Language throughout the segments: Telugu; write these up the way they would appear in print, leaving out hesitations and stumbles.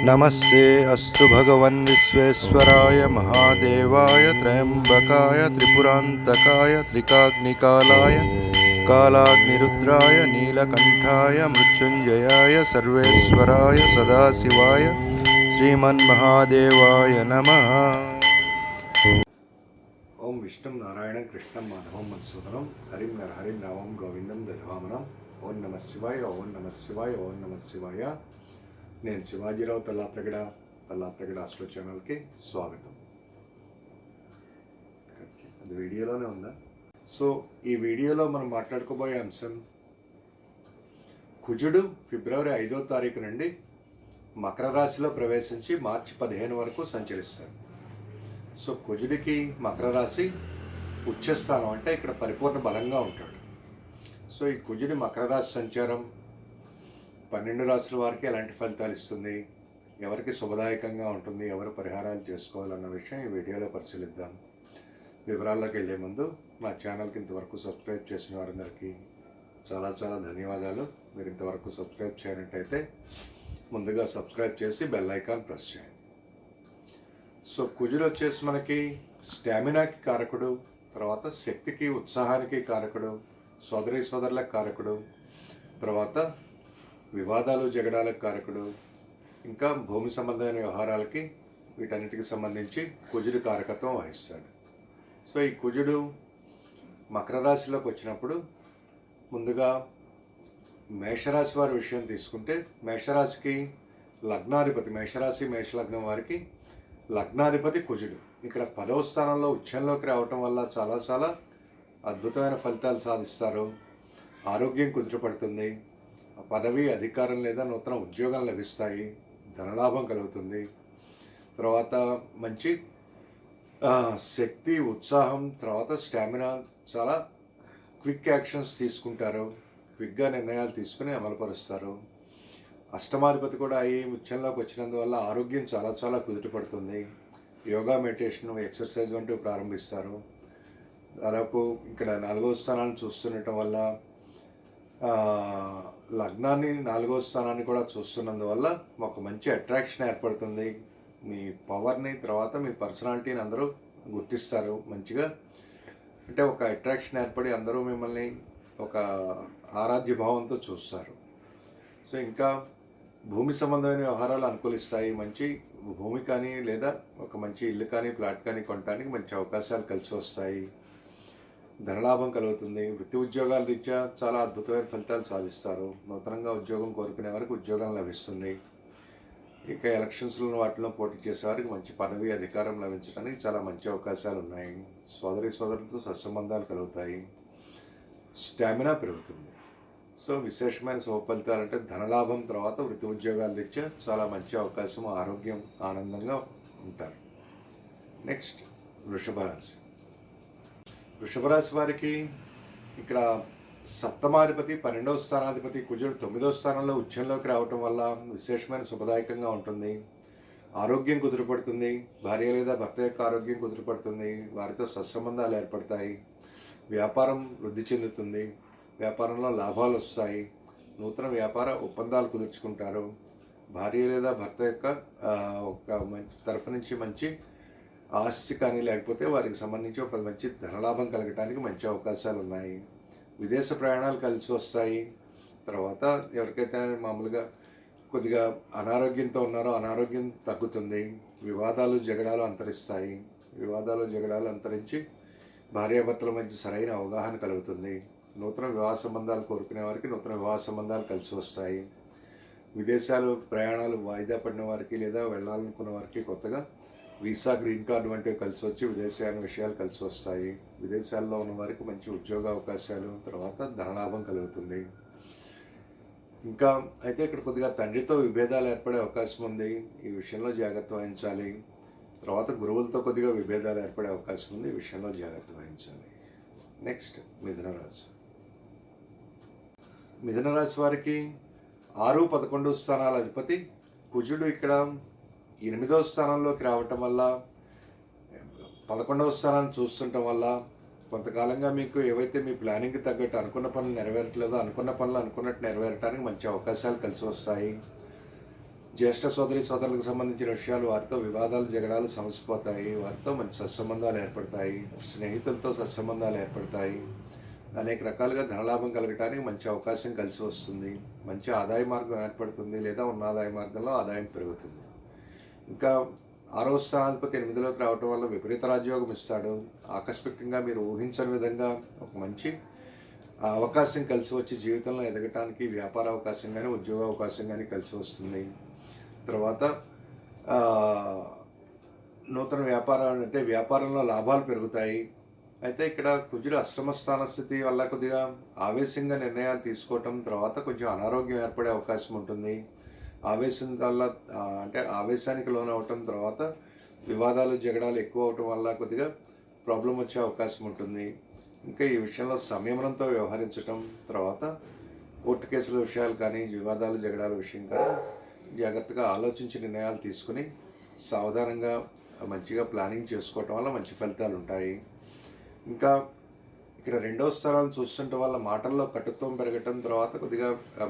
नमस्ते अस्तु भगवन् विश्वेश्वराय महादेवाय त्र्यंबकाय त्रिपुरांतकाय त्रिकाग्निकालाय कालाग्निरुद्राय नीलकंठाय मृत्युंजयाय सर्वेश्वराय सदाशिवाय श्रीमन्महादेवाय नमः। ओम विष्णु नारायण कृष्णं माधवं मधुसूदनं हरिं नरहरिं रामं गोविंदं दधवामनं। ओम नमः शिवाय, ओम नमः शिवाय, ओम नमः शिवाय। నేను శివాజీరావు తల్లాప్రగడ ఆస్ట్రో ఛానల్కి స్వాగతం. అది వీడియోలోనే ఉందా? సో ఈ వీడియోలో మనం మాట్లాడుకోబోయే అంశం, కుజుడు ఫిబ్రవరి 5వ తారీఖు నుండి మకర రాశిలో ప్రవేశించి మార్చి 15 వరకు సంచరిస్తారు. సో కుజుడికి మకర రాశి ఉచ్చస్థానం, అంటే ఇక్కడ పరిపూర్ణ బలంగా ఉంటాడు. సో ఈ కుజుడి మకర రాశి సంచారం 12 రాశుల వారికి ఎలాంటి ఫలితాలు ఇస్తుంది, ఎవరికి శుభదాయకంగా ఉంటుంది, ఎవరు పరిహారాలు చేసుకోవాలన్న విషయం ఈ వీడియోలో పరిశీలిద్దాం. వివరాల్లోకి వెళ్ళే ముందు మా ఛానల్కి ఇంతవరకు సబ్స్క్రైబ్ చేసిన వారందరికీ చాలా చాలా ధన్యవాదాలు. మీరు ఇంతవరకు సబ్స్క్రైబ్ చేయనట్టయితే ముందుగా సబ్స్క్రైబ్ చేసి బెల్ ఐకాన్ ప్రెస్ చేయండి. సో కుజుడు వచ్చేసి మనకి స్టామినాకి కారకుడు, తర్వాత శక్తికి ఉత్సాహానికి కారకుడు, సోదరులకు కారకుడు, తర్వాత వివాదాలు జగడాలకు కారకుడు, ఇంకా భూమి సంబంధమైన వ్యవహారాలకి వీటన్నిటికి సంబంధించి కుజుడు కారకత్వం వహిస్తాడు. సో ఈ కుజుడు మకర రాశిలోకి వచ్చినప్పుడు ముందుగా మేషరాశి వారి విషయం తీసుకుంటే, మేషరాశికి లగ్నాధిపతి, మేషరాశి మేషలగ్నం వారికి లగ్నాధిపతి కుజుడు ఇక్కడ 10వ స్థానంలో ఉచ్చంలోకి రావటం వల్ల చాలా చాలా అద్భుతమైన ఫలితాలు సాధిస్తారు. ఆరోగ్యం కుదుటపడుతుంది, పదవి అధికారం లేదా నూతన ఉద్యోగం లభిస్తాయి, ధనలాభం కలుగుతుంది, తర్వాత మంచి శక్తి ఉత్సాహం, తర్వాత స్టామినా, చాలా క్విక్ యాక్షన్స్ తీసుకుంటారు, క్విక్గా నిర్ణయాలు తీసుకుని అమలుపరుస్తారు. అష్టమాధిపతి కూడా అయ్యి ఉచ్చంలోకి వచ్చినందువల్ల ఆరోగ్యం చాలా చాలా కుదుటపడుతుంది. యోగా, మెడిటేషన్, ఎక్సర్సైజ్ వంటివి ప్రారంభిస్తారు. దాదాపు ఇక్కడ 4వ స్థానాన్ని చూస్తుండటం వల్ల, లగ్నాన్ని 4వ స్థానాన్ని కూడా చూస్తున్నందువల్ల ఒక మంచి అట్రాక్షన్ ఏర్పడుతుంది. మీ పవర్ని, తర్వాత మీ పర్సనాలిటీని అందరూ గుర్తిస్తారు మంచిగా. అంటే ఒక అట్రాక్షన్ ఏర్పడి అందరూ మిమ్మల్ని ఒక ఆరాధ్య భావంతో చూస్తారు. సో ఇంకా భూమి సంబంధమైన వ్యవహారాలు అనుకూలిస్తాయి. మంచి భూమి కానీ లేదా ఒక మంచి ఇల్లు కానీ ప్లాట్ కానీ కొనడానికి మంచి అవకాశాలు కలిసి వస్తాయి. ధనలాభం కలుగుతుంది. వృత్తి ఉద్యోగాల రీత్యా చాలా అద్భుతమైన ఫలితాలు సాధిస్తారు. నూతనంగా ఉద్యోగం కోరుకునే వారికి ఉద్యోగం లభిస్తుంది. ఇక ఎలక్షన్స్లో వాటిలో పోటీ చేసే వారికి మంచి పదవి అధికారం లభించడానికి చాలా మంచి అవకాశాలు ఉన్నాయి. సోదరులతో సత్సంబంధాలు కలుగుతాయి, స్టామినా పెరుగుతుంది. సో విశేషమైన శుభ ఫలితాలు అంటే ధనలాభం, తర్వాత వృత్తి ఉద్యోగాల రీత్యా చాలా మంచి అవకాశం, ఆరోగ్యం, ఆనందంగా ఉంటారు. నెక్స్ట్ వృషభ రాశి. వృషభ రాశి వారికి ఇక్కడ సప్తమాధిపతి 12వ స్థానాధిపతి కుజుడు 9వ స్థానంలో ఉచ్చంలోకి రావటం వల్ల విశేషమైన శుభదాయకంగా ఉంటుంది. ఆరోగ్యం కుదురుపడుతుంది, భార్య లేదా భర్త యొక్క ఆరోగ్యం కుదురుపడుతుంది, వారితో సత్సంబంధాలు ఏర్పడతాయి, వ్యాపారం వృద్ధి చెందుతుంది, వ్యాపారంలో లాభాలు వస్తాయి, నూతన వ్యాపార ఒప్పందాలు కుదుర్చుకుంటారు, భార్య లేదా భర్త యొక్క ఒక మంచి తరఫు నుంచి మంచి ఆస్తి కానీ లేకపోతే వారికి సంబంధించి ఒక మంచి ధనలాభం కలగటానికి మంచి అవకాశాలు ఉన్నాయి. విదేశ ప్రయాణాలు కలిసి వస్తాయి. తర్వాత ఎవరికైతే మామూలుగా కొద్దిగా అనారోగ్యంతో ఉన్నారో అనారోగ్యం తగ్గుతుంది. వివాదాలు జగడాలు అంతరిస్తాయి. వివాదాలు జగడాలు అంతరించి భార్యాభర్తల మధ్య సరైన అవగాహన కలుగుతుంది. నూతన వివాహ సంబంధాలు కోరుకునే వారికి నూతన వివాహ సంబంధాలు కలిసి వస్తాయి. విదేశాలు ప్రయాణాలు వాయిదా పడిన వారికి లేదా వెళ్ళాలనుకున్న వారికి కొత్తగా వీసా, గ్రీన్ కార్డు వంటివి కలిసి వచ్చి విదేశాల విషయాలు కలిసి వస్తాయి. విదేశాల్లో ఉన్న వారికి మంచి ఉద్యోగ అవకాశాలు, తర్వాత ధనలాభం కలుగుతుంది. ఇంకా అయితే ఇక్కడ కొద్దిగా తండ్రితో విభేదాలు ఏర్పడే అవకాశం ఉంది, ఈ విషయంలో జాగ్రత్త వహించాలి. తర్వాత గురువులతో కొద్దిగా విభేదాలు ఏర్పడే అవకాశం ఉంది, ఈ విషయంలో జాగ్రత్త వహించాలి. నెక్స్ట్ మిథున రాశి. మిథున రాశి వారికి 6, 11 స్థానాల అధిపతి కుజుడు ఇక్కడ 8వ స్థానంలోకి రావటం వల్ల 11వ స్థానాన్ని చూస్తుండటం వల్ల కొంతకాలంగా మీకు ఏవైతే మీ ప్లానింగ్కి తగ్గట్టు అనుకున్న పనులు నెరవేరట్లేదో అనుకున్న పనులు అనుకున్నట్టు నెరవేరడానికి మంచి అవకాశాలు కలిసి వస్తాయి. జ్యేష్ఠ సోదరి సోదరులకు సంబంధించిన విషయాలు, వారితో వివాదాలు జగడాలు సమసిపోతాయి. వారితో మంచి సత్సంబంధాలు ఏర్పడతాయి. స్నేహితులతో సత్సంబంధాలు ఏర్పడతాయి. అనేక రకాలుగా ధనలాభం కలగటానికి మంచి అవకాశం కలిసి వస్తుంది. మంచి ఆదాయ మార్గం ఏర్పడుతుంది, లేదా ఉన్న ఆదాయ మార్గంలో ఆదాయం పెరుగుతుంది. ఇంకా 6వ స్థానాధిపతి 8లోకి రావటం వల్ల విపరీత రాజయోగం ఇస్తాడు. ఆకస్మికంగా మీరు ఊహించని విధంగా ఒక మంచి అవకాశం కలిసి వచ్చి జీవితంలో ఎదగటానికి వ్యాపార అవకాశం కానీ ఉద్యోగ అవకాశం కానీ కలిసి వస్తుంది. తర్వాత నూతన వ్యాపారాలు అంటే వ్యాపారంలో లాభాలు పెరుగుతాయి. అయితే ఇక్కడ కుజుడు అష్టమ స్థాన స్థితి వల్ల కొద్దిగా ఆవేశంగా నిర్ణయాలు తీసుకోవటం, తర్వాత కొంచెం అనారోగ్యం ఏర్పడే అవకాశం ఉంటుంది. ఆవేశం వల్ల అంటే ఆవేశానికి లోనవటం, తర్వాత వివాదాలు జగడాలు ఎక్కువ అవటం వల్ల కొద్దిగా ప్రాబ్లం వచ్చే అవకాశం ఉంటుంది. ఇంకా ఈ విషయంలో సంయమనంతో వ్యవహరించటం, తర్వాత కోర్టు కేసుల విషయాలు కానీ వివాదాలు జగడాల విషయం కానీ జాగ్రత్తగా ఆలోచించి నిర్ణయాలు తీసుకుని సావధానంగా మంచిగా ప్లానింగ్ చేసుకోవటం వల్ల మంచి ఫలితాలు ఉంటాయి. ఇంకా ఇక్కడ 2వ స్థానాన్ని చూస్తుంటే వల్ల మాటల్లో కటుత్వం పెరగటం, తర్వాత కొద్దిగా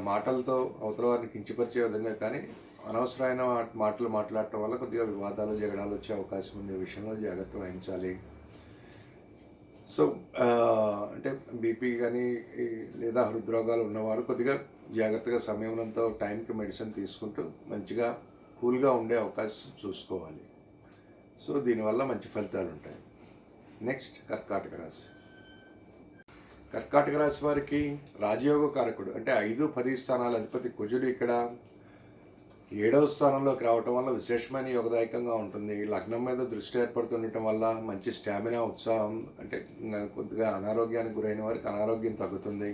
మాటలతో అవతల వారిని కించపరిచే విధంగా కానీ అనవసరమైన మాటలు మాట్లాడటం వల్ల కొద్దిగా వివాదాలు జగడాలు వచ్చే అవకాశం ఉంది. విషయంలో జాగ్రత్త వహించాలి. సో అంటే బీపీ కానీ లేదా హృద్రోగాలు ఉన్నవారు కొద్దిగా జాగ్రత్తగా సంయమనంతో టైంకి మెడిసిన్ తీసుకుంటూ మంచిగా కూల్గా ఉండే అవకాశం చూసుకోవాలి. సో దీనివల్ల మంచి ఫలితాలు ఉంటాయి. నెక్స్ట్ కర్కాటక రాశి. కర్కాటక రాశి వారికి రాజయోగ కారకుడు అంటే 5, 10 స్థానాల అధిపతి కుజుడు ఇక్కడ 7వ స్థానంలోకి రావటం వల్ల విశేషమైన యోగదాయకంగా ఉంటుంది. లగ్నం మీద దృష్టి ఏర్పడుతుండటం వల్ల మంచి స్టామినా, ఉత్సాహం, అంటే కొద్దిగా అనారోగ్యానికి గురైన వారికి అనారోగ్యం తగ్గుతుంది.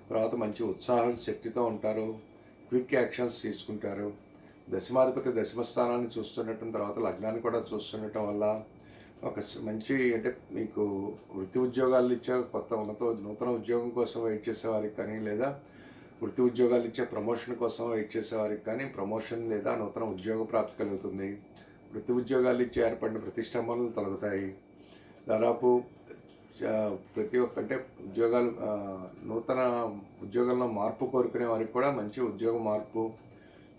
తర్వాత మంచి ఉత్సాహం, శక్తితో ఉంటారు. క్విక్ యాక్షన్స్ తీసుకుంటారు. దశమాధిపతి దశమ స్థానాన్ని చూస్తుండటం, తర్వాత లగ్నాన్ని కూడా చూస్తుండటం వల్ల ఒక మంచి అంటే మీకు వృత్తి ఉద్యోగాలు ఇచ్చే నూతన ఉద్యోగం కోసం వెయిట్ చేసేవారికి కానీ, లేదా వృత్తి ఉద్యోగాలు ఇచ్చే ప్రమోషన్ కోసం వెయిట్ చేసేవారికి కానీ ప్రమోషన్ లేదా నూతన ఉద్యోగ ప్రాప్తి కలుగుతుంది. వృత్తి ఉద్యోగాలు ఇచ్చే ఏర్పడిన ప్రతిష్టంభనలు తొలగుతాయి. దాదాపు ప్రతి ఒక్క అంటే ఉద్యోగాలు నూతన ఉద్యోగంలో మార్పు కోరుకునే వారికి కూడా మంచి ఉద్యోగ మార్పు,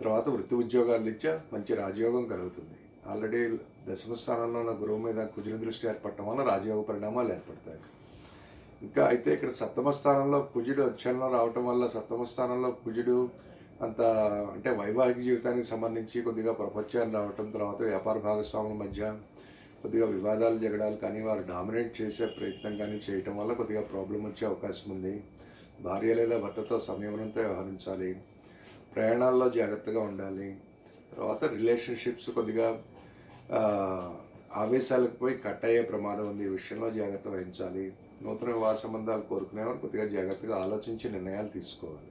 తర్వాత వృత్తి ఉద్యోగాలు ఇచ్చే మంచి రాజయోగం కలుగుతుంది. ఆల్రెడీ దశమ స్థానంలో ఉన్న గురువు మీద కుజుని దృష్టి ఏర్పడటం వల్ల రాజయోగ పరిణామాలు ఏర్పడతాయి. ఇంకా అయితే ఇక్కడ 7వ స్థానంలో కుజుడు ఉచ్చంలో రావటం వల్ల 7వ స్థానంలో కుజుడు అంత అంటే వైవాహిక జీవితానికి సంబంధించి కొద్దిగా ప్రపంచాలు రావటం, తర్వాత వ్యాపార భాగస్వాముల మధ్య కొద్దిగా వివాదాలు జగడాలు కానీ వారు డామినేట్ చేసే ప్రయత్నం కానీ చేయటం వల్ల కొద్దిగా ప్రాబ్లం వచ్చే అవకాశం ఉంది. భార్య లేదా భర్తతో సంయమనంతో వ్యవహరించాలి. ప్రయాణాల్లో జాగ్రత్తగా ఉండాలి. తర్వాత రిలేషన్షిప్స్ కొద్దిగా ఆవేశాలకు పోయి కట్ అయ్యే ప్రమాదం ఉంది. ఈ విషయంలో జాగ్రత్త వహించాలి. నూతన వివాహ సంబంధాలు కోరుకునేవారు కొద్దిగా జాగ్రత్తగా ఆలోచించి నిర్ణయాలు తీసుకోవాలి.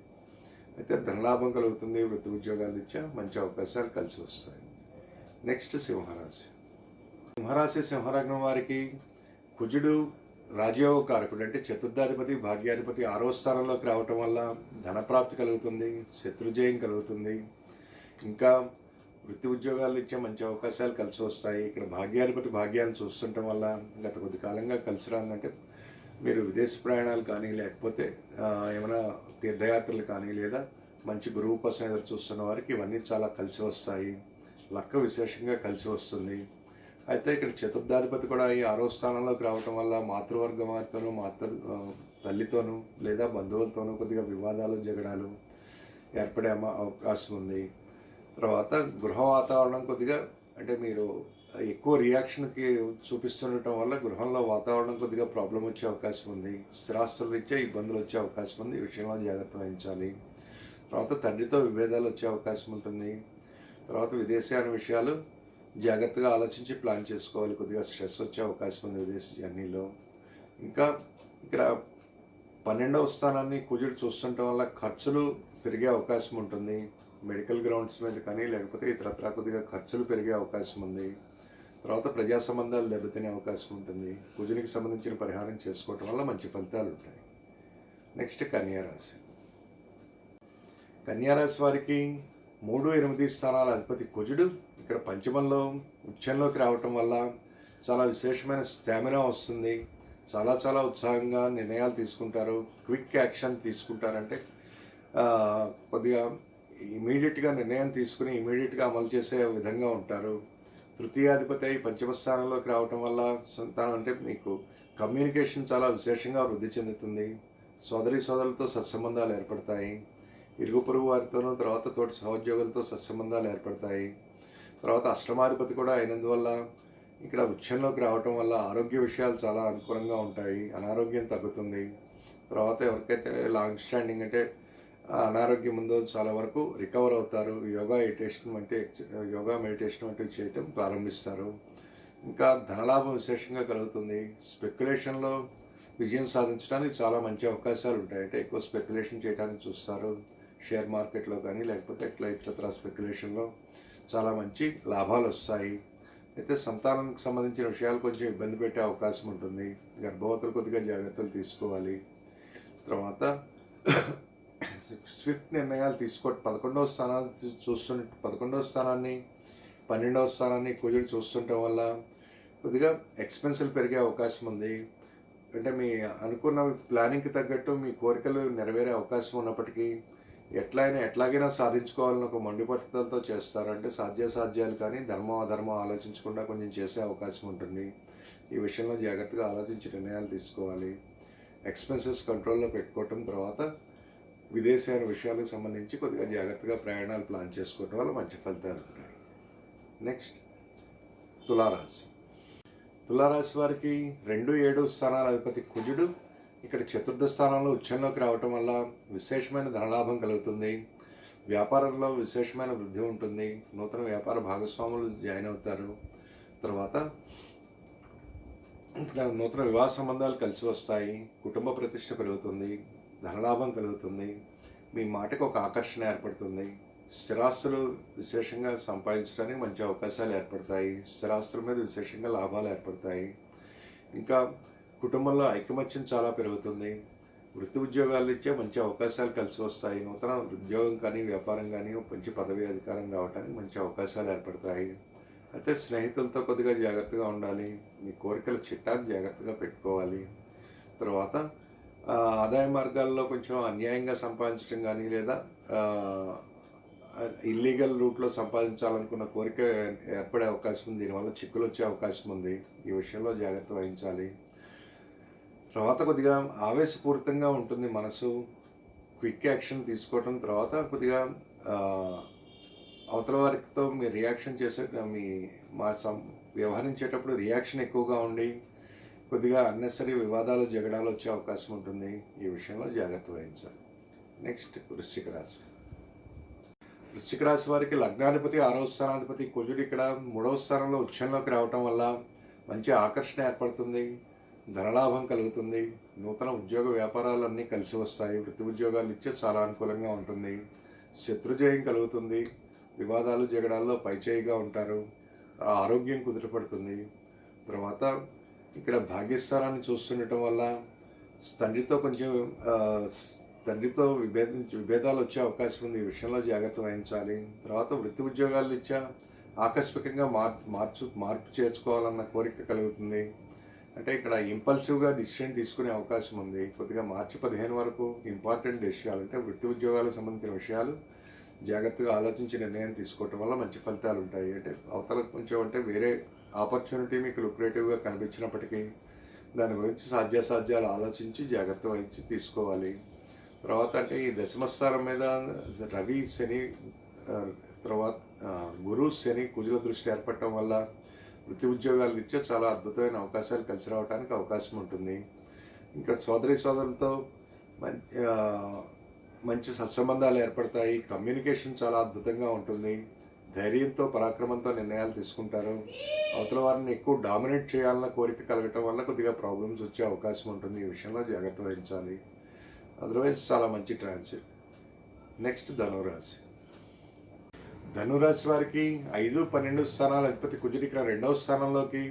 అయితే ధనలాభం కలుగుతుంది. వృత్తి ఉద్యోగాలు ఇచ్చే మంచి అవకాశాలు కలిసి వస్తాయి. నెక్స్ట్ సింహరాశి. సింహలగ్నం వారికి కుజుడు రాజయోగ కారకుడు అంటే చతుర్థాధిపతి భాగ్యాధిపతి 6వ స్థానంలోకి రావటం వల్ల ధనప్రాప్తి కలుగుతుంది, శత్రుజయం కలుగుతుంది. ఇంకా వృత్తి ఉద్యోగాలు ఇచ్చే మంచి అవకాశాలు కలిసి వస్తాయి. ఇక్కడ భాగ్యాధిపతి భాగ్యాన్ని చూస్తుండటం వల్ల గత కొద్ది కాలంగా కలిసి రానంటే మీరు విదేశీ ప్రయాణాలు కానీ, లేకపోతే ఏమైనా తీర్థయాత్రలు కానీ, లేదా మంచి గురువు కోసం ఎదురు చూస్తున్న వారికి ఇవన్నీ చాలా కలిసి వస్తాయి. లక్క విశేషంగా కలిసి వస్తుంది. అయితే ఇక్కడ చతుర్థాధిపతి కూడా ఈ 6వ స్థానంలోకి రావటం వల్ల మాతృవర్గం వారితోనూ తల్లితోనూ లేదా బంధువులతోనూ కొద్దిగా వివాదాలు జగడాలు ఏర్పడే అవకాశం ఉంది. తర్వాత గృహ వాతావరణం కొద్దిగా అంటే మీరు ఎక్కువ రియాక్షన్కి చూపిస్తుండటం వల్ల గృహంలో వాతావరణం కొద్దిగా ప్రాబ్లం వచ్చే అవకాశం ఉంది. స్థిరాస్తుల రీత్యా ఇబ్బందులు వచ్చే అవకాశం ఉంది. ఈ విషయంలో జాగ్రత్త వహించాలి. తర్వాత తండ్రితో విభేదాలు వచ్చే అవకాశం ఉంటుంది. తర్వాత విదేశీయాన విషయాలు జాగ్రత్తగా ఆలోచించి ప్లాన్ చేసుకోవాలి. కొద్దిగా స్ట్రెస్ వచ్చే అవకాశం ఉంది విదేశీ జర్నీలో. ఇంకా ఇక్కడ 12వ స్థానాన్ని కుజుడు చూస్తుండటం వల్ల ఖర్చులు పెరిగే అవకాశం ఉంటుంది. మెడికల్ గ్రౌండ్స్ మీద కానీ, లేకపోతే ఇతరత్రా కొద్దిగా ఖర్చులు పెరిగే అవకాశం ఉంది. తర్వాత ప్రజా సంబంధాలు దెబ్బతినే అవకాశం ఉంటుంది. కుజునికి సంబంధించిన పరిహారం చేసుకోవటం వల్ల మంచి ఫలితాలు ఉంటాయి. నెక్స్ట్ కన్యారాశి. కన్యారాశి వారికి 3, 8 స్థానాల అధిపతి కుజుడు ఇక్కడ పంచమంలో ఉచ్చంలోకి రావటం వల్ల చాలా విశేషమైన స్టామినా వస్తుంది. చాలా చాలా ఉత్సాహంగా నిర్ణయాలు తీసుకుంటారు. క్విక్ యాక్షన్ తీసుకుంటారంటే కొద్దిగా ఇమీడియట్గా నిర్ణయం తీసుకుని ఇమీడియట్గా అమలు చేసే విధంగా ఉంటారు. తృతీయాధిపతి అయి పంచమ స్థానంలోకి రావటం వల్ల సంతానం అంటే మీకు కమ్యూనికేషన్ చాలా విశేషంగా వృద్ధి చెందుతుంది. సోదరులతో సత్సంబంధాలు ఏర్పడతాయి. ఇరుగు పొరుగు వారితోనూ, తర్వాత తోటి సహోద్యోగులతో సత్సంబంధాలు ఏర్పడతాయి. తర్వాత అష్టమాధిపతి కూడా అయినందువల్ల ఇక్కడ ఉచ్చంలోకి రావటం వల్ల ఆరోగ్య విషయాలు చాలా అనుకూలంగా ఉంటాయి. అనారోగ్యం తగ్గుతుంది. తర్వాత ఎవరికైతే లాంగ్ స్టాండింగ్ అంటే అనారోగ్యం ఉందో చాలా వరకు రికవర్ అవుతారు. యోగా మెడిటేషన్ వంటివి చేయటం ప్రారంభిస్తారు. ఇంకా ధనలాభం విశేషంగా కలుగుతుంది. స్పెక్యులేషన్లో విజయం సాధించడానికి చాలా మంచి అవకాశాలు ఉంటాయి. అంటే ఎక్కువ స్పెక్యులేషన్ చేయడానికి చూస్తారు. షేర్ మార్కెట్లో కానీ లేకపోతే ఇతరత్ర స్పెక్యులేషన్లో చాలా మంచి లాభాలు వస్తాయి. అయితే సంతానానికి సంబంధించిన విషయాలు కొంచెం ఇబ్బంది పెట్టే అవకాశం ఉంటుంది. గర్భవతులు కొద్దిగా జాగ్రత్తలు తీసుకోవాలి. తర్వాత స్విఫ్ట్ నిర్ణయాలు 11వ స్థానాన్ని 12వ స్థానాన్ని కుజుడు చూస్తుండటం వల్ల కొద్దిగా ఎక్స్పెన్సులు పెరిగే అవకాశం ఉంది. అంటే మీ అనుకున్న ప్లానింగ్కి తగ్గట్టు మీ కోరికలు నెరవేరే అవకాశం ఉన్నప్పటికీ ఎట్లాగైనా సాధించుకోవాలని ఒక మొండి పట్టుదలతో చేస్తారు. అంటే సాధ్యాలు కానీ ధర్మం అధర్మం ఆలోచించకుండా కొంచెం చేసే అవకాశం ఉంటుంది. ఈ విషయంలో జాగ్రత్తగా ఆలోచించి నిర్ణయాలు తీసుకోవాలి. ఎక్స్పెన్సెస్ కంట్రోల్లో పెట్టుకోవటం, తర్వాత విదేశీయాల విషయాలకు సంబంధించి కొద్దిగా జాగ్రత్తగా ప్రయాణాలు ప్లాన్ చేసుకోవటం వల్ల మంచి ఫలితాలు ఉంటాయి. నెక్స్ట్ తులారాశి వారికి 2-7 స్థానాల అధిపతి కుజుడు ఇక్కడ చతుర్థ స్థానంలో ఉచ్చంలోకి రావటం వల్ల విశేషమైన ధనలాభం కలుగుతుంది. వ్యాపారంలో విశేషమైన వృద్ధి ఉంటుంది. నూతన వ్యాపార భాగస్వాములు జాయిన్ అవుతారు. తర్వాత ఇక్కడ నూతన వివాహ సంబంధాలు కలిసి వస్తాయి. కుటుంబ ప్రతిష్ట పెరుగుతుంది. ధనలాభం కలుగుతుంది. మీ మాటకు ఒక ఆకర్షణ ఏర్పడుతుంది. స్థిరాస్తులు విశేషంగా సంపాదించడానికి మంచి అవకాశాలు ఏర్పడతాయి. స్థిరాస్తుల మీద విశేషంగా లాభాలు ఏర్పడతాయి. ఇంకా కుటుంబంలో ఐకమత్యం చాలా పెరుగుతుంది. వృత్తి ఉద్యోగాలు ఇచ్చే మంచి అవకాశాలు కలిసి వస్తాయి. నూతన ఉద్యోగం కానీ వ్యాపారం కానీ మంచి పదవి అధికారం రావడానికి మంచి అవకాశాలు ఏర్పడతాయి. అయితే స్నేహితులతో కొద్దిగా జాగ్రత్తగా ఉండాలి. మీ కోరికల చిట్టాన్ని జాగ్రత్తగా పెట్టుకోవాలి. తర్వాత ఆదాయ మార్గాల్లో కొంచెం అన్యాయంగా సంపాదించడం కానీ లేదా ఇల్లీగల్ రూట్లో సంపాదించాలనుకున్న కోరిక ఏర్పడే అవకాశం ఉంది. దీనివల్ల చిక్కులు వచ్చే అవకాశం ఉంది. ఈ విషయంలో జాగ్రత్త వహించాలి. తర్వాత కొద్దిగా ఆవేశపూరితంగా ఉంటుంది మనసు. క్విక్ యాక్షన్ తీసుకోవటం, తర్వాత కొద్దిగా అవతల వారితో మీరు రియాక్షన్ వ్యవహరించేటప్పుడు రియాక్షన్ ఎక్కువగా ఉండి కొద్దిగా అన్నెసరీ వివాదాలు జగడాలు వచ్చే అవకాశం ఉంటుంది. ఈ విషయంలో జాగ్రత్త వహించాలి. నెక్స్ట్ వృశ్చిక రాశి వారికి లగ్నాధిపతి 6వ స్థానాధిపతి కుజుడు ఇక్కడ 3వ స్థానంలో ఉచ్చంలోకి రావటం వల్ల మంచి ఆకర్షణ ఏర్పడుతుంది. ధనలాభం కలుగుతుంది. నూతన ఉద్యోగ వ్యాపారాలన్నీ కలిసి వస్తాయి. వృత్తి ఉద్యోగాలు ఇచ్చే చాలా అనుకూలంగా ఉంటుంది. శత్రుజయం కలుగుతుంది. వివాదాలు జగడాల్లో పైచేయిగా ఉంటారు. ఆరోగ్యం కుదుటపడుతుంది. తర్వాత ఇక్కడ భాగ్యస్థానాన్ని చూస్తుండటం వల్ల తండ్రితో విభేదాలు వచ్చే అవకాశం ఉంది. ఈ విషయంలో జాగ్రత్త వహించాలి. తర్వాత వృత్తి ఉద్యోగాలు ఇచ్చా ఆకస్మికంగా మార్పు చేసుకోవాలన్న కోరిక కలుగుతుంది. అంటే ఇక్కడ ఇంపల్సివ్గా డిసిషన్ తీసుకునే అవకాశం ఉంది. కొద్దిగా మార్చి 15 వరకు ఇంపార్టెంట్ డెసిషన్లు అంటే వృత్తి ఉద్యోగాలకు సంబంధించిన విషయాలు జాగ్రత్తగా ఆలోచించి నిర్ణయం తీసుకోవటం వల్ల మంచి ఫలితాలు ఉంటాయి. అంటే అవతల కొంచెం అంటే వేరే ఆపర్చునిటీ మీకు లుక్రేటివ్గా కనిపించినప్పటికీ దాని గురించి సాధ్యాలు ఆలోచించి జాగ్రత్త వహించి తీసుకోవాలి. తర్వాత అంటే ఈ దశమస్థానం మీద రవి శని తర్వాత గురు శని కుజుల దృష్టి ఏర్పడటం వల్ల వృత్తి ఉద్యోగాలు ఇచ్చే చాలా అద్భుతమైన అవకాశాలు కలిసి రావడానికి అవకాశం ఉంటుంది. ఇంకా సోదరులతో మంచి సత్సంబంధాలు ఏర్పడతాయి. కమ్యూనికేషన్ చాలా అద్భుతంగా ఉంటుంది. ధైర్యంతో పరాక్రమంతో నిర్ణయాలు తీసుకుంటారు. అవతల వారిని ఎక్కువ డామినేట్ చేయాలన్న కోరిక కలగటం వల్ల కొద్దిగా ప్రాబ్లమ్స్ వచ్చే అవకాశం ఉంటుంది. ఈ విషయంలో జాగ్రత్త వహించాలి. అదర్వైజ్ చాలా మంచి ట్రాన్సిట్. నెక్స్ట్ ధనురాశి వారికి 5-12 స్థానాల అధిపతి కుజుడు ఇక్కడ 2వ స్థానంలోకి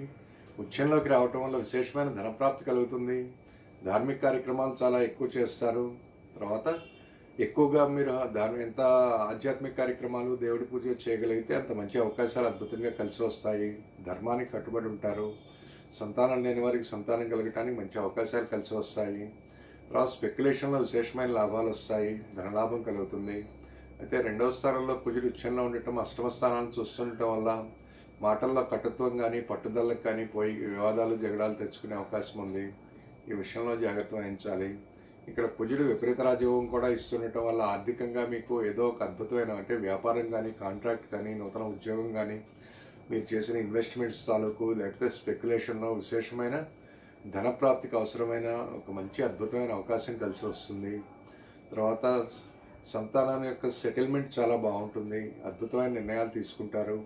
ఉచ్చంలోకి రావటం వల్ల విశేషమైన ధనప్రాప్తి కలుగుతుంది. ధార్మిక కార్యక్రమాలు చాలా ఎక్కువ చేస్తారు. తర్వాత ఎక్కువగా మీరు ఎంత ఆధ్యాత్మిక కార్యక్రమాలు దేవుడి పూజ చేయగలిగితే అంత మంచి అవకాశాలు అద్భుతంగా కలిసి వస్తాయి. ధర్మానికి కట్టుబడి ఉంటారు. సంతానం లేని వారికి సంతానం కలగటానికి మంచి అవకాశాలు కలిసి వస్తాయి. తర్వాత స్పెక్యులేషన్లో విశేషమైన లాభాలు వస్తాయి, ధనలాభం కలుగుతుంది. అయితే రెండవ స్థానంలో కుజుడు ఉచ్చంలో ఉండటం, అష్టమ స్థానాన్ని చూస్తుండటం వల్ల మాటల్లో కటుత్వం కానీ పట్టుదలకు కానీ పోయి వివాదాలు జగడాలు తెచ్చుకునే అవకాశం ఉంది. ఈ విషయంలో జాగ్రత్త వహించాలి. ఇక్కడ కుజుడు విపరీత రాజయోగం కూడా ఇస్తుండటం వల్ల ఆర్థికంగా మీకు ఏదో ఒక అద్భుతమైన అంటే వ్యాపారం కానీ కాంట్రాక్ట్ కానీ నూతన ఉద్యోగం కానీ మీరు చేసిన ఇన్వెస్ట్మెంట్స్ తాలూకు లేకపోతే స్పెక్యులేషన్లో విశేషమైన ధనప్రాప్తికి అవసరమైన ఒక మంచి అద్భుతమైన అవకాశం కలిసి వస్తుంది. తర్వాత సంతానం యొక్క సెటిల్మెంట్ చాలా బాగుంటుంది, అద్భుతమైన నిర్ణయాలు తీసుకుంటారు.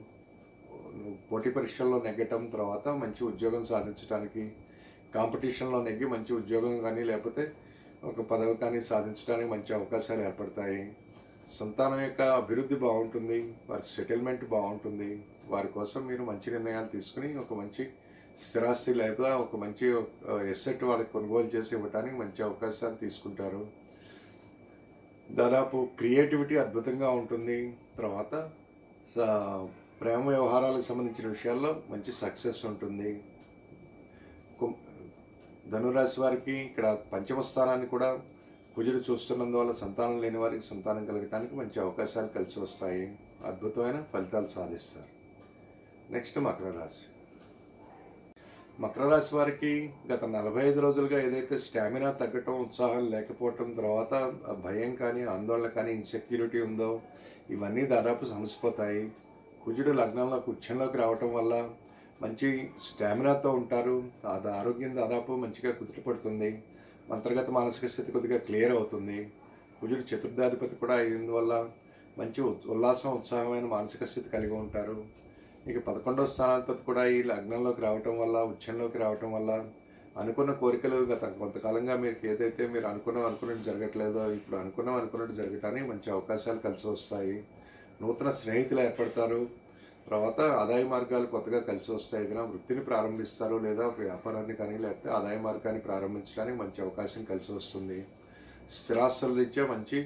పోటీ పరీక్షల్లో నెగ్గటం, తర్వాత మంచి ఉద్యోగం సాధించడానికి, కాంపిటీషన్లో నెగ్గి మంచి ఉద్యోగం కానీ లేకపోతే ఒక పదవి కానీ సాధించడానికి మంచి అవకాశాలు ఏర్పడతాయి. సంతానం యొక్క అభివృద్ధి బాగుంటుంది, వారి సెటిల్మెంట్ బాగుంటుంది. వారి కోసం మీరు మంచి నిర్ణయాలు తీసుకుని ఒక మంచి స్థిరాస్తి లేదా ఒక మంచి ఎసెట్ వారికి కొనుగోలు చేసి ఇవ్వడానికి మంచి అవకాశాలు తీసుకుంటారు. దాదాపు క్రియేటివిటీ అద్భుతంగా ఉంటుంది. తర్వాత ప్రేమ వ్యవహారాలకు సంబంధించిన విషయాల్లో మంచి సక్సెస్ ఉంటుంది. ధనురాశి వారికి ఇక్కడ పంచమ స్థానాన్ని కూడా కుజుడు చూస్తున్నందువల్ల సంతానం లేని వారికి సంతానం కలగడానికి మంచి అవకాశాలు కలిసి వస్తాయి, అద్భుతమైన ఫలితాలు సాధిస్తారు. నెక్స్ట్ మకర రాశి. మకర రాశి వారికి గత 45 రోజులుగా ఏదైతే స్టామినా తగ్గటం, ఉత్సాహం లేకపోవటం, తర్వాత భయం కానీ ఆందోళన కానీ ఇన్సెక్యూరిటీ ఉందో ఇవన్నీ దాదాపు సమసిపోతాయి. కుజుడు లగ్నంలోకి ఉచ్చంలోకి రావటం వల్ల మంచి స్టామినాతో ఉంటారు. అది ఆరోగ్యం దాదాపు మంచిగా కుదుటపడుతుంది. అంతర్గత మానసిక స్థితి కొద్దిగా క్లియర్ అవుతుంది. కుజుడు చతుర్థాధిపతి కూడా అయినందువల్ల మంచి ఉల్లాసం, ఉత్సాహమైన మానసిక స్థితి కలిగి ఉంటారు. ఇక 11వ స్థానాధిపతి కూడా ఈ లగ్నంలోకి రావటం వల్ల, ఉచ్చంలోకి రావటం వల్ల అనుకున్న కోరికలు గత కొంతకాలంగా ఏదైతే మీరు అనుకున్నట్టు జరగట్లేదో ఇప్పుడు అనుకున్నట్టు జరగటానికి మంచి అవకాశాలు కలిసి వస్తాయి. నూతన స్నేహితులు ఏర్పడతారు. తర్వాత ఆదాయ మార్గాలు కొత్తగా కలిసి వస్తాయి. ఏదైనా వృత్తిని ప్రారంభిస్తారు లేదా వ్యాపారాన్ని కానీ లేకపోతే ఆదాయ మార్గాన్ని ప్రారంభించడానికి మంచి అవకాశం కలిసి వస్తుంది. స్థిరాస్తుల రీత్యా మంచి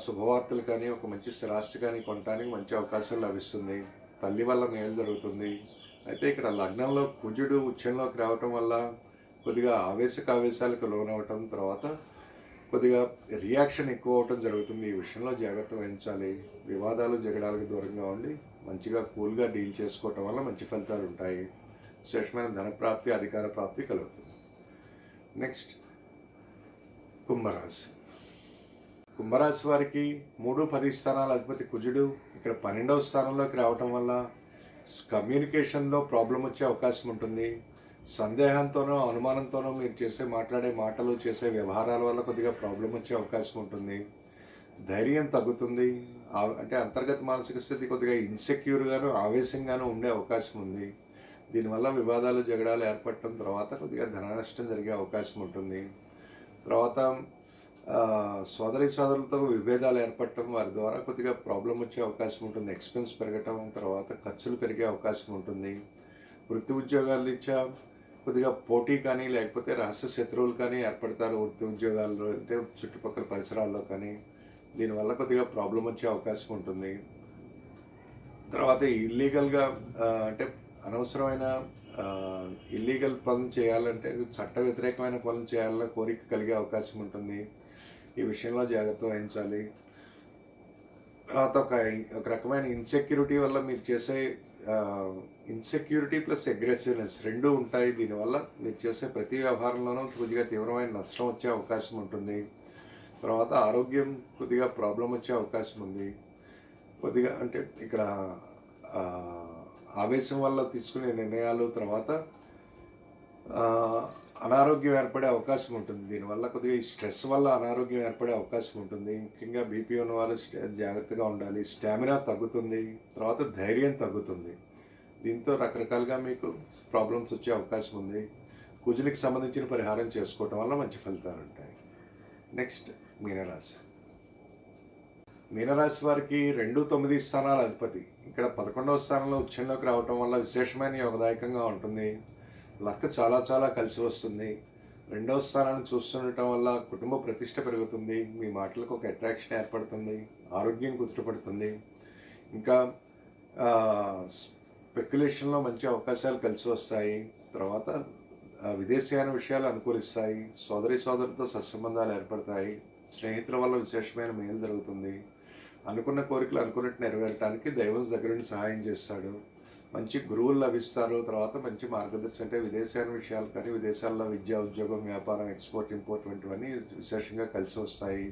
శుభవార్తలు కానీ ఒక మంచి స్థిరాస్తి కానీ కొనడానికి మంచి అవకాశం లభిస్తుంది. తల్లి వల్ల మేలు జరుగుతుంది. అయితే ఇక్కడ లగ్నంలో కుజుడు ఉచ్చంలోకి రావటం వల్ల కొద్దిగా ఆవేశాలకు లోనవటం, తర్వాత కొద్దిగా రియాక్షన్ ఎక్కువ అవటం జరుగుతుంది. ఈ విషయంలో జాగ్రత్త వహించాలి. వివాదాలు జగడాలకు దూరంగా ఉండి మంచిగా కూల్గా డీల్ చేసుకోవటం వల్ల మంచి ఫలితాలు ఉంటాయి. విశేషమైన ధనప్రాప్తి, అధికార ప్రాప్తి కలుగుతుంది. నెక్స్ట్ కుంభరాశి. కుంభరాశి వారికి 3-10 స్థానాల అధిపతి కుజుడు ఇక్కడ 12వ స్థానంలోకి రావటం వల్ల కమ్యూనికేషన్లో ప్రాబ్లం వచ్చే అవకాశం ఉంటుంది. సందేహంతోనో అనుమానంతోనో మీరు మాట్లాడే మాటలు, చేసే వ్యవహారాల వల్ల కొద్దిగా ప్రాబ్లం వచ్చే అవకాశం ఉంటుంది. ధైర్యం తగ్గుతుంది. అంటే అంతర్గత మానసిక స్థితి కొద్దిగా ఇన్సెక్యూర్గాను ఆవేశంగాను ఉండే అవకాశం ఉంది. దీనివల్ల వివాదాలు జగడాలు ఏర్పడటం, తర్వాత కొద్దిగా ధన నష్టం జరిగే అవకాశం ఉంటుంది. తర్వాత సోదరులతో విభేదాలు ఏర్పడటం, వారి ద్వారా కొద్దిగా ప్రాబ్లం వచ్చే అవకాశం ఉంటుంది. ఎక్స్పెన్స్ పెరగటం, తర్వాత ఖర్చులు పెరిగే అవకాశం ఉంటుంది. వృత్తి ఉద్యోగాల రీత్యా కొద్దిగా పోటీ కానీ లేకపోతే రహస్య శత్రువులు కానీ ఏర్పడతారు. వృత్తి ఉద్యోగాల్లో అంటే చుట్టుపక్కల పరిసరాల్లో కానీ దీనివల్ల కొద్దిగా ప్రాబ్లం వచ్చే అవకాశం ఉంటుంది. తర్వాత ఇల్లీగల్గా అంటే అనవసరమైన ఇల్లీగల్ పనులు చేయాలంటే, చట్ట వ్యతిరేకమైన పనులు చేయాలన్న కోరిక కలిగే అవకాశం ఉంటుంది. ఈ విషయంలో జాగ్రత్త వహించాలి. తర్వాత ఒక రకమైన ఇన్సెక్యూరిటీ వల్ల మీరు చేసే ఇన్సెక్యూరిటీ ప్లస్ అగ్రెసివ్నెస్ రెండూ ఉంటాయి. దీనివల్ల మీరు చేసే ప్రతి వ్యవహారంలోనూ కొద్దిగా తీవ్రమైన నష్టం వచ్చే అవకాశం ఉంటుంది. తర్వాత ఆరోగ్యం కొద్దిగా ప్రాబ్లం వచ్చే అవకాశం ఉంది. కొద్దిగా అంటే ఇక్కడ ఆవేశం వల్ల తీసుకునే నిర్ణయాలు, తర్వాత అనారోగ్యం ఏర్పడే అవకాశం ఉంటుంది. దీనివల్ల కొద్దిగా ఈ స్ట్రెస్ వల్ల అనారోగ్యం ఏర్పడే అవకాశం ఉంటుంది. ముఖ్యంగా బీపీ ఉన్న వాళ్ళు జాగ్రత్తగా ఉండాలి. స్టామినా తగ్గుతుంది, తర్వాత ధైర్యం తగ్గుతుంది. దీంతో రకరకాలుగా మీకు ప్రాబ్లమ్స్ వచ్చే అవకాశం ఉంది. కుజునికి సంబంధించిన పరిహారం చేసుకోవటం వల్ల మంచి ఫలితాలు ఉంటాయి. నెక్స్ట్ మీనరాశి. మీనరాశి వారికి 2-9 స్థానాల అధిపతి ఇక్కడ 11వ స్థానంలో ఉచ్చంలోకి రావటం వల్ల విశేషమైన యోగదాయకంగా ఉంటుంది. లక్ చాలా కలిసి వస్తుంది. 2వ స్థానాన్ని చూస్తుండటం వల్ల కుటుంబ ప్రతిష్ట పెరుగుతుంది. మీ మాటలకు ఒక అట్రాక్షన్ ఏర్పడుతుంది. ఆరోగ్యం కుదుటపడుతుంది. ఇంకా స్పెక్యులేషన్లో మంచి అవకాశాలు కలిసి వస్తాయి. తర్వాత విదేశీయాన విషయాలు అనుకూలిస్తాయి. సోదరులతో సత్సంబంధాలు ఏర్పడతాయి. స్నేహితుల వల్ల విశేషమైన మేలు జరుగుతుంది. అనుకున్న కోరికలు అనుకున్నట్టు నెరవేరటానికి దైవం దగ్గర నుండి సహాయం చేస్తాడు. మంచి గురువులు లభిస్తారు. తర్వాత మంచి మార్గదర్శనం అంటే విదేశాల విషయాలు కానీ విదేశాల్లో విద్య, ఉద్యోగం, వ్యాపారం, ఎక్స్పోర్ట్, ఇంపోర్ట్ వంటివన్నీ విశేషంగా కలిసి వస్తాయి.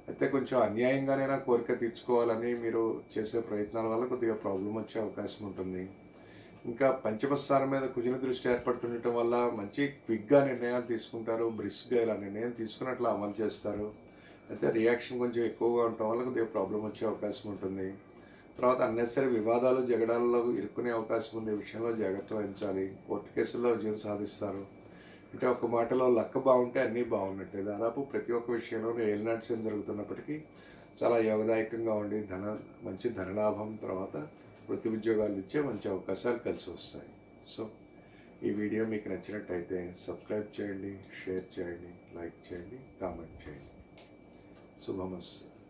అయితే కొంచెం అన్యాయంగానైనా కోరిక తీర్చుకోవాలని మీరు చేసే ప్రయత్నాల వల్ల కొద్దిగా ప్రాబ్లం వచ్చే అవకాశం ఉంటుంది. ఇంకా పంచమ స్థానం మీద కుజుని దృష్టి ఏర్పడుతుండటం వల్ల మంచి క్విక్గా నిర్ణయాలు తీసుకుంటారు. బ్రిస్క్గా ఇలా నిర్ణయం తీసుకున్నట్లు అమలు చేస్తారు. అయితే రియాక్షన్ కొంచెం ఎక్కువగా ఉండటం వల్ల కొద్దిగా ప్రాబ్లం వచ్చే అవకాశం ఉంటుంది. తర్వాత అన్నెసరీ వివాదాలు, జగడాలలో ఇరుక్కునే అవకాశం ఉంది. ఈ విషయంలో జాగ్రత్త వహించాలి. కోర్టు కేసుల్లో విజయం సాధిస్తారు. అంటే ఒక మాటలో లక్క బాగుంటే అన్నీ బాగున్నట్టే. దాదాపు ప్రతి ఒక్క విషయంలో ఏలినాటి శని జరుగుతున్నప్పటికీ చాలా యోగదాయకంగా ఉండి మంచి ధనలాభం, తర్వాత వృత్తి ఉద్యోగాలు ఇచ్చే మంచి అవకాశాలు కలిసి వస్తాయి. సో ఈ వీడియో మీకు నచ్చినట్టయితే సబ్స్క్రైబ్ చేయండి, షేర్ చేయండి, లైక్ చేయండి, కామెంట్ చేయండి. శుభమస్తు.